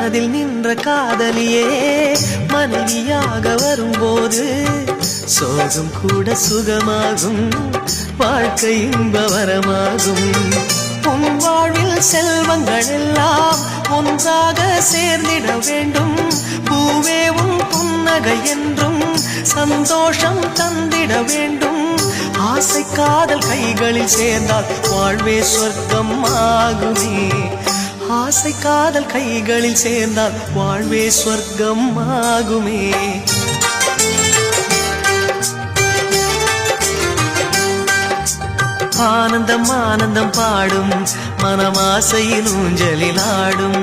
மனதில் நின்ற காதலியே மனைவியாக வரும்போது சோகம் கூட சுகமாகும், வாழ்க்கை இன்பவரமாகும். உன் வாழ்வில் செல்வங்கள் எல்லாம் ஒன்றாக சேர்ந்திட வேண்டும். பூவே உன் புன்னகை என்றும் சந்தோஷம் தந்திட வேண்டும். ஆசை காதல் கைகளில் சேர்ந்தால் வாழ்வே சொர்க்கம் ஆகுமே. ஆசை காதல் கைகளில் சேர்ந்தால் வாழ்வே சொர்க்கம் ஆகுமே. ஆனந்தம் ஆனந்தம் பாடும் மனமாசையின் ஊஞ்சலில் ஆடும்.